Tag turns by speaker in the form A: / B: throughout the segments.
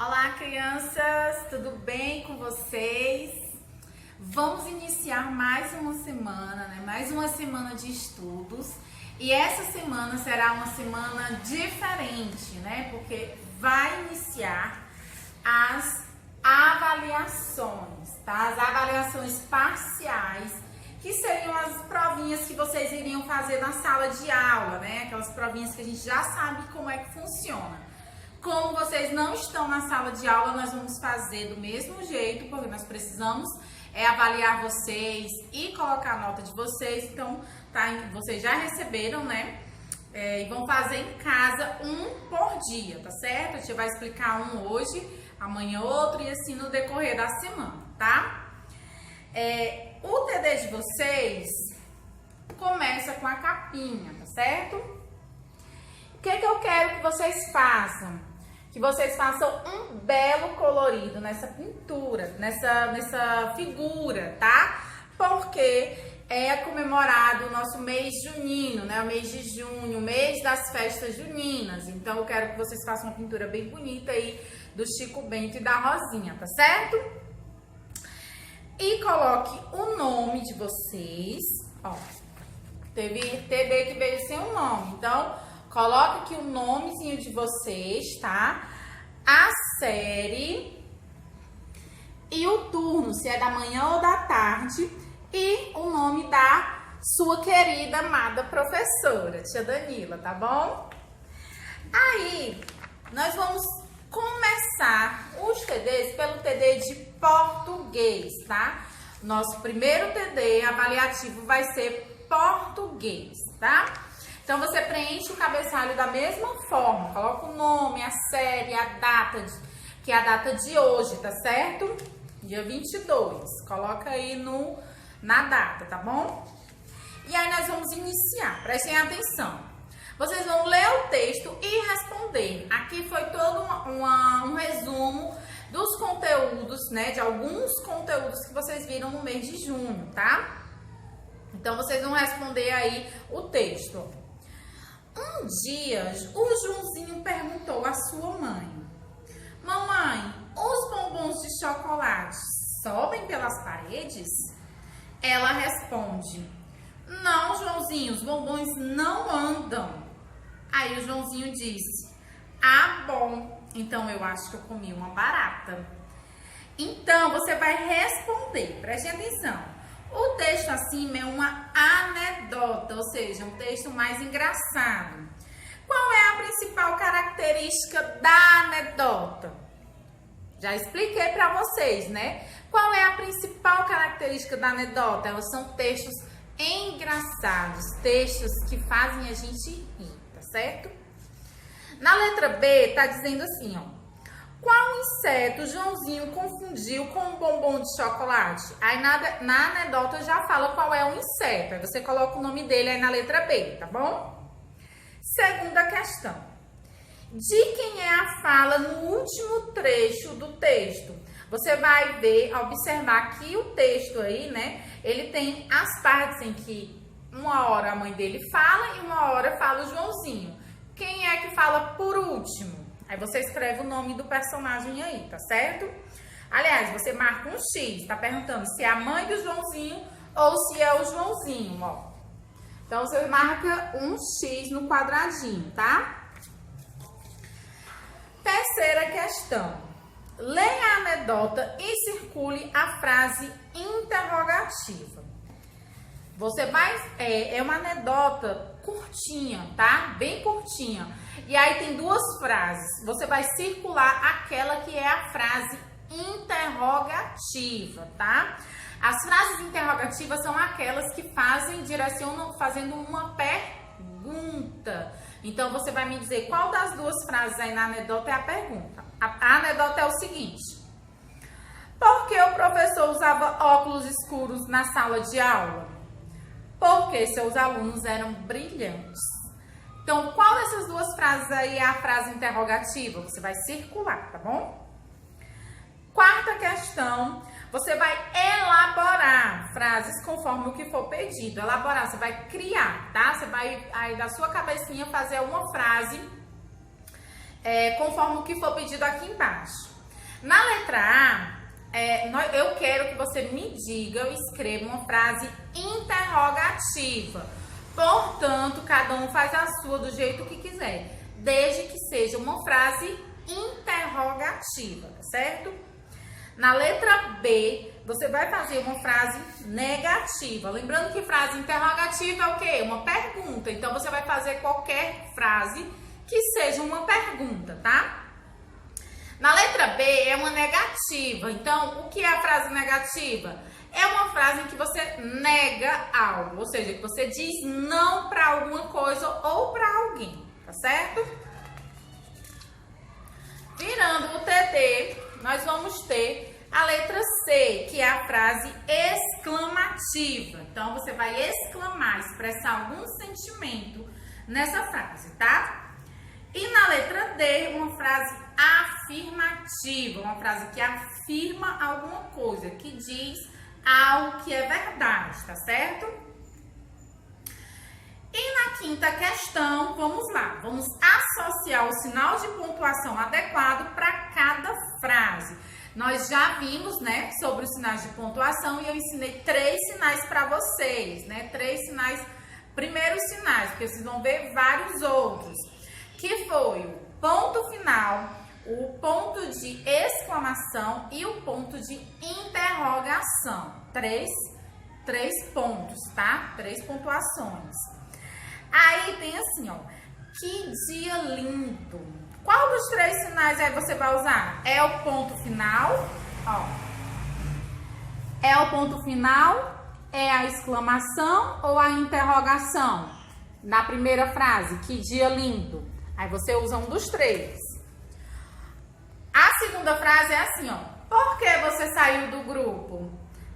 A: Olá, crianças, tudo bem com vocês? Vamos iniciar mais uma semana, Mais uma semana de estudos. E essa semana será uma semana diferente, Porque vai iniciar as avaliações, tá? As avaliações parciais, que seriam as provinhas que vocês iriam fazer na sala de aula, Aquelas provinhas que a gente já sabe como é que funciona. Como vocês não estão na sala de aula, nós vamos fazer do mesmo jeito, porque nós precisamos avaliar vocês e colocar a nota de vocês. Então, vocês já receberam, E vão fazer em casa um por dia, tá certo? A gente vai explicar um hoje, amanhã outro e assim no decorrer da semana, tá? O TD de vocês começa com a capinha, tá certo? O que eu quero que vocês façam? Que vocês façam um belo colorido nessa pintura, nessa figura, tá? Porque é comemorado o nosso mês junino, O mês de junho, o mês das festas juninas. Então, eu quero que vocês façam uma pintura bem bonita aí do Chico Bento e da Rosinha, tá certo? E coloque o nome de vocês. Ó, teve TD que veio sem o nome, então coloque aqui o nomezinho de vocês, tá? A série e o turno, se é da manhã ou da tarde, e o nome da sua querida, amada professora, tia Danila, tá bom? Aí, nós vamos começar os TDs pelo TD de português, tá? Nosso primeiro TD avaliativo vai ser português, tá? Então, você preenche o cabeçalho da mesma forma. Coloca o nome, a série, a data, que é a data de hoje, tá certo? Dia 22. Coloca aí na data, tá bom? E aí, nós vamos iniciar. Prestem atenção. Vocês vão ler o texto e responder. Aqui foi todo um resumo dos conteúdos, De alguns conteúdos que vocês viram no mês de junho, tá? Então, vocês vão responder aí o texto. Um dia, o Joãozinho perguntou à sua mãe: Mamãe, os bombons de chocolate sobem pelas paredes? Ela responde: Não, Joãozinho, os bombons não andam. Aí o Joãozinho disse: Ah, bom, então eu acho que eu comi uma barata. Então, você vai responder, preste atenção. O texto acima é uma anedota, ou seja, um texto mais engraçado. Qual é a principal característica da anedota? Já expliquei para vocês, Qual é a principal característica da anedota? Elas são textos engraçados, textos que fazem a gente rir, tá certo? Na letra B, tá dizendo assim, ó. Qual inseto Joãozinho confundiu com um bombom de chocolate? Aí na anedota já fala qual é o inseto. Aí você coloca o nome dele aí na letra B, tá bom? Segunda questão. De quem é a fala no último trecho do texto? Você vai observar que o texto aí, Ele tem as partes em que uma hora a mãe dele fala e uma hora fala o Joãozinho. Quem é que fala por último? Aí você escreve o nome do personagem aí, tá certo? Aliás, você marca um X, tá perguntando se é a mãe do Joãozinho ou se é o Joãozinho, ó. Então, você marca um X no quadradinho, tá? Terceira questão. Leia a anedota e circule a frase interrogativa. Você vai... É uma anedota curtinha, tá? Bem curtinha. E aí tem duas frases. Você vai circular aquela que é a frase interrogativa, tá? As frases interrogativas são aquelas que direcionam fazendo uma pergunta. Então, você vai me dizer qual das duas frases aí na anedota é a pergunta. A anedota é o seguinte. Por que o professor usava óculos escuros na sala de aula? Porque seus alunos eram brilhantes. Então, qual dessas duas frases aí é a frase interrogativa? Você vai circular, tá bom? Quarta questão, você vai elaborar frases conforme o que for pedido. Elaborar, você vai criar, tá? Você vai aí da sua cabecinha fazer uma frase conforme o que for pedido aqui embaixo. Na letra A, eu quero que você me diga ou escreva uma frase interrogativa. Portanto, cada um faz a sua do jeito que quiser, desde que seja uma frase interrogativa, tá certo? Na letra B, você vai fazer uma frase negativa. Lembrando que frase interrogativa é o quê? Uma pergunta. Então, você vai fazer qualquer frase que seja uma pergunta, tá? Na letra B é uma negativa. Então, o que é a frase negativa? É uma frase em que você nega algo, ou seja, que você diz não para alguma coisa ou para alguém, tá certo? Virando o TD, nós vamos ter a letra C, que é a frase exclamativa. Então, você vai exclamar, expressar algum sentimento nessa frase, tá? E na letra D, uma frase afirmativa, uma frase que afirma alguma coisa, que diz algo que é verdade, tá certo? E na quinta questão, vamos lá, vamos associar o sinal de pontuação adequado para cada frase. Nós já vimos, né, sobre os sinais de pontuação e eu ensinei 3 sinais para vocês, né, 3 sinais, primeiros sinais, porque vocês vão ver vários outros, que foi o ponto final, o ponto de exclamação e o ponto de interrogação. 3 pontos, tá? 3 pontuações. Aí tem assim, ó, que dia lindo. Qual dos 3 sinais aí você vai usar? É o ponto final, ó. É o ponto final, é a exclamação ou a interrogação? Na primeira frase, que dia lindo. Aí você usa um dos 3. A segunda frase é assim, ó. Por que você saiu do grupo?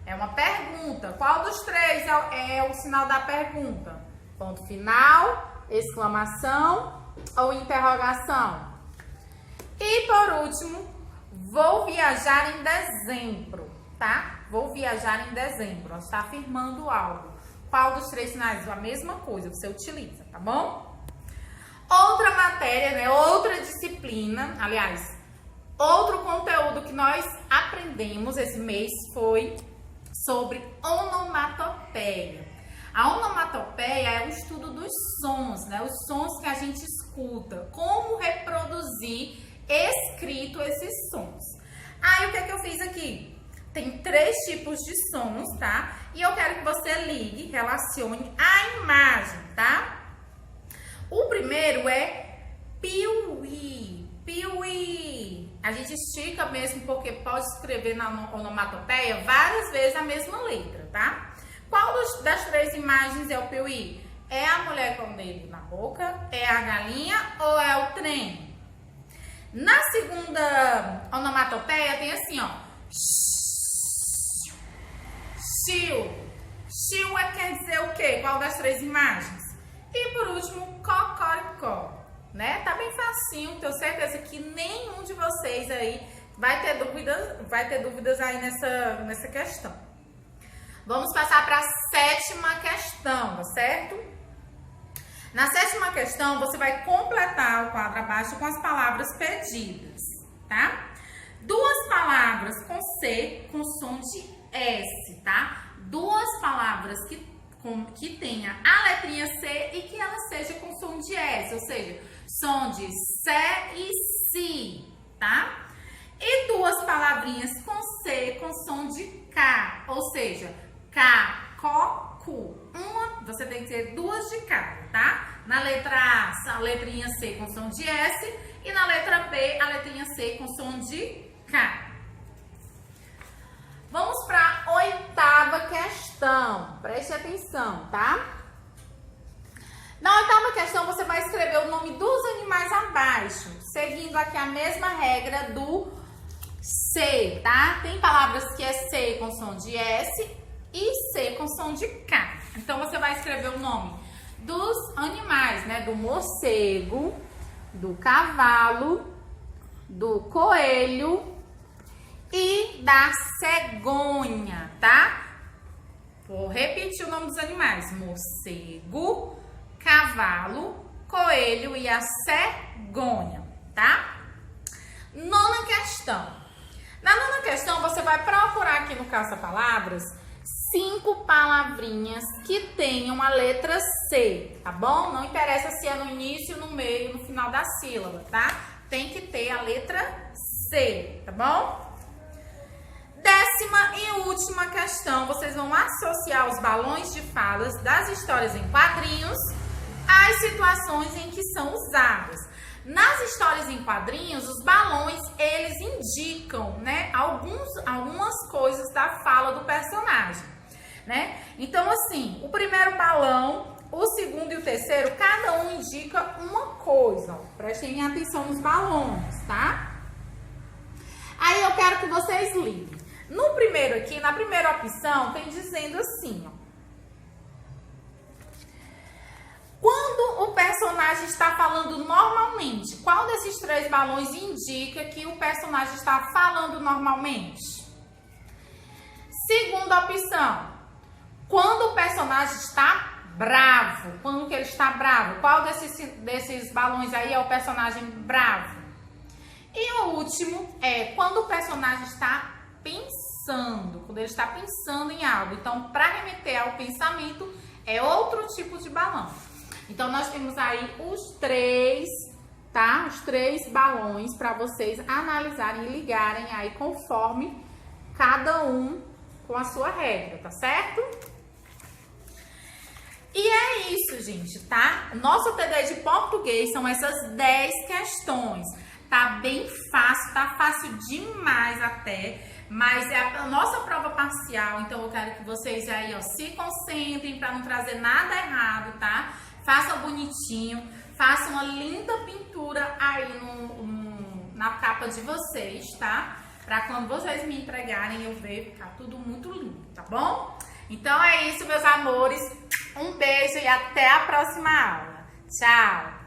A: É uma pergunta. Qual dos 3 é o sinal da pergunta? Ponto final, exclamação ou interrogação? E por último, vou viajar em dezembro, tá? Vou viajar em dezembro. Ela está afirmando algo. Qual dos 3 sinais? A mesma coisa, você utiliza, tá bom? Outra matéria, né? Outra disciplina, aliás, outro conteúdo que nós aprendemos esse mês foi sobre onomatopeia. A onomatopeia é o estudo dos sons, né? Os sons que a gente escuta, como reproduzir escrito esses sons. Aí, o que é que eu fiz aqui? Tem 3 tipos de sons, tá? E eu quero que você ligue, relacione a imagem, tá? O primeiro é piuí, piuí. A gente estica mesmo porque pode escrever na onomatopeia várias vezes a mesma letra, tá? Qual das 3 imagens é o piuí? É a mulher com o dedo na boca, é a galinha ou é o trem? Na segunda onomatopeia tem assim, ó. Chiu. Chiu quer dizer o quê? Qual das 3 imagens? E por último, cocoricó, né? Tá bem facinho, tenho certeza que nenhum de vocês aí vai ter dúvidas aí nessa questão. Vamos passar para a 7ª questão, tá certo? Na 7ª questão, você vai completar o quadro abaixo com as palavras pedidas, tá? 2 palavras com C com som de S, tá? 2 palavras que tenha a letrinha C e que ela seja com som de S, ou seja, som de sé e si, tá? E 2 palavrinhas com C com som de K, ou seja, K, có, cu. Você tem que ter 2 de cada, tá? Na letra A, a letrinha C com som de S e na letra B, a letrinha C com som de K. Vamos para a 8ª questão. Preste atenção, tá? Na 8ª questão, você vai escrever o nome dos animais abaixo, seguindo aqui a mesma regra do C, tá? Tem palavras que é C com som de S e C com som de K. Então, você vai escrever o nome dos animais, né? Do morcego, do cavalo, do coelho e da cegonha, tá? Vou repetir o nome dos animais. Morcego, cavalo, coelho e a cegonha, tá? questão. Na 9ª questão, você vai procurar aqui no caça-palavras 5 palavrinhas que tenham a letra C, tá bom? Não interessa se é no início, no meio, no final da sílaba, tá? Tem que ter a letra C, tá bom? 10ª e última questão, vocês vão associar os balões de falas das histórias em quadrinhos às situações em que são usados. Nas histórias em quadrinhos, os balões, eles indicam, né, algumas coisas da fala do personagem, né? Então, assim, o primeiro balão, o segundo e o terceiro, cada um indica uma coisa. Ó. Prestem atenção nos balões, tá? Aí eu quero que vocês liguem. No primeiro aqui, na primeira opção, tem dizendo assim, ó. Quando o personagem está falando normalmente, qual desses 3 balões indica que o personagem está falando normalmente? Segunda opção, quando o personagem está bravo, quando que ele está bravo, qual desses balões aí é o personagem bravo? E o último é quando o personagem está pensando, quando ele está pensando em algo. Então, para remeter ao pensamento, é outro tipo de balão. Então, nós temos aí os 3, tá? Os 3 balões para vocês analisarem e ligarem aí conforme cada um com a sua regra, tá certo? E é isso, gente, tá? Nosso TD de português são essas 10 questões. Tá bem fácil, tá fácil demais até. Mas é a nossa prova parcial, então eu quero que vocês aí, ó, se concentrem para não trazer nada errado, tá? Façam bonitinho, façam uma linda pintura aí na capa de vocês, tá? Para quando vocês me entregarem eu ver ficar tudo muito lindo, tá bom? Então é isso, meus amores. Um beijo e até a próxima aula. Tchau!